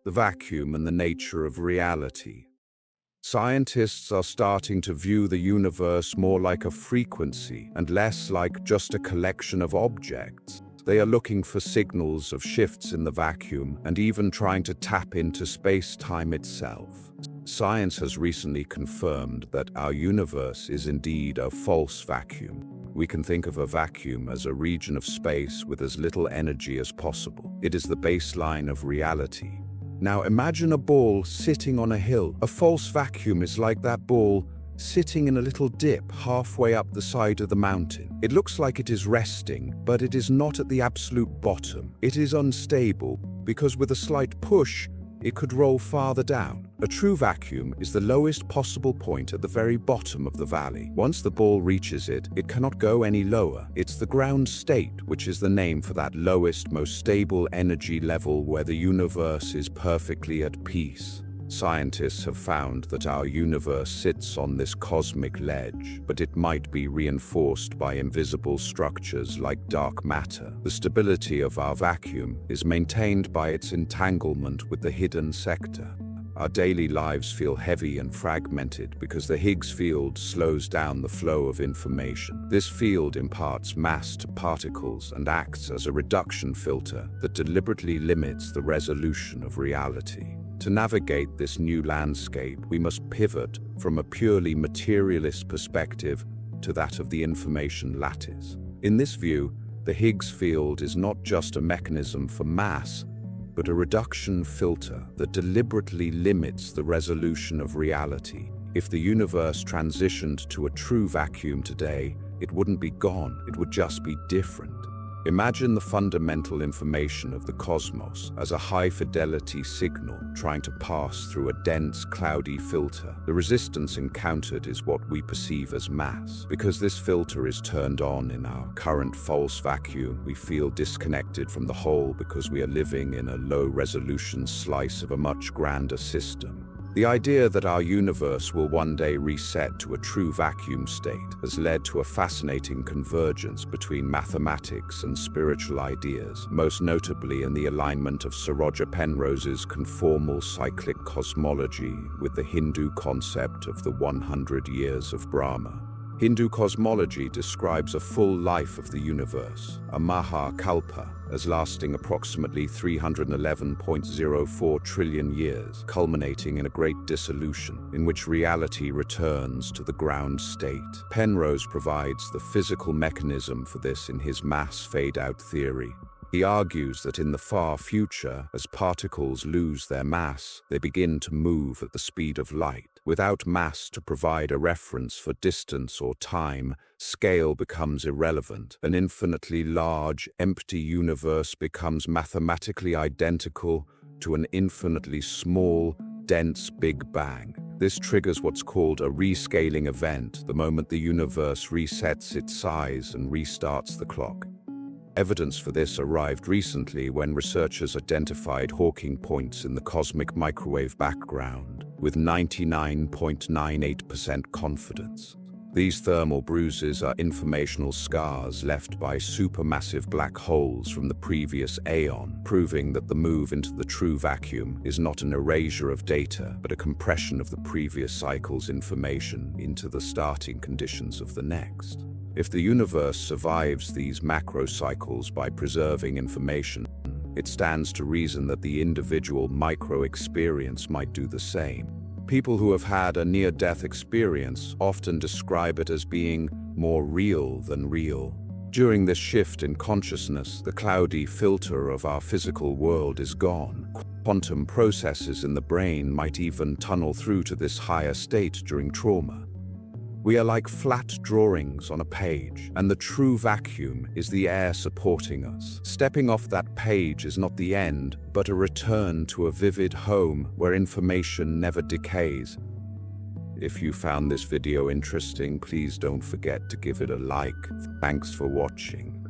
The vacuum and the nature of reality. Scientists are starting to view the universe more like a frequency and less like just a collection of objects. They are looking for signals of shifts in the vacuum and even trying to tap into space-time itself. Science has recently confirmed that our universe is indeed a false vacuum. We can think of a vacuum as a region of space with as little energy as possible. It is the baseline of reality. Now imagine a ball sitting on a hill. A false vacuum is like that ball sitting in a little dip halfway up the side of the mountain. It looks like it is resting, but it is not at the absolute bottom. It is unstable because with a slight push, it could roll farther down. A true vacuum is the lowest possible point at the very bottom of the valley. Once the ball reaches it, it cannot go any lower. It's the ground state, which is the name for that lowest, most stable energy level where the universe is perfectly at peace. Scientists have found that our universe sits on this cosmic ledge, but it might be reinforced by invisible structures like dark matter. The stability of our vacuum is maintained by its entanglement with the hidden sector. Our daily lives feel heavy and fragmented because the Higgs field slows down the flow of information. This field imparts mass to particles and acts as a reduction filter that deliberately limits the resolution of reality. To navigate this new landscape, we must pivot from a purely materialist perspective to that of the information lattice. In this view, the Higgs field is not just a mechanism for mass, but a reduction filter that deliberately limits the resolution of reality. If the universe transitioned to a true vacuum today, it wouldn't be gone, it would just be different. Imagine the fundamental information of the cosmos as a high-fidelity signal trying to pass through a dense, cloudy filter. The resistance encountered is what we perceive as mass. Because this filter is turned on in our current false vacuum, we feel disconnected from the whole because we are living in a low-resolution slice of a much grander system. The idea that our universe will one day reset to a true vacuum state has led to a fascinating convergence between mathematics and spiritual ideas, most notably in the alignment of Sir Roger Penrose's conformal cyclic cosmology with the Hindu concept of the 100 years of Brahma. Hindu cosmology describes a full life of the universe, a Mahakalpa, as lasting approximately 311.04 trillion years, culminating in a great dissolution, in which reality returns to the ground state. Penrose provides the physical mechanism for this in his mass fade-out theory. He argues that in the far future, as particles lose their mass, they begin to move at the speed of light. Without mass to provide a reference for distance or time, scale becomes irrelevant. An infinitely large, empty universe becomes mathematically identical to an infinitely small, dense Big Bang. This triggers what's called a rescaling event the moment the universe resets its size and restarts the clock. Evidence for this arrived recently when researchers identified Hawking points in the cosmic microwave background with 99.98% confidence. These thermal bruises are informational scars left by supermassive black holes from the previous aeon, proving that the move into the true vacuum is not an erasure of data, but a compression of the previous cycle's information into the starting conditions of the next. If the universe survives these macro cycles by preserving information, it stands to reason that the individual micro-experience might do the same. People who have had a near-death experience often describe it as being more real than real. During this shift in consciousness, the cloudy filter of our physical world is gone. Quantum processes in the brain might even tunnel through to this higher state during trauma. We are like flat drawings on a page, and the true vacuum is the air supporting us. Stepping off that page is not the end, but a return to a vivid home where information never decays. If you found this video interesting, please don't forget to give it a like. Thanks for watching.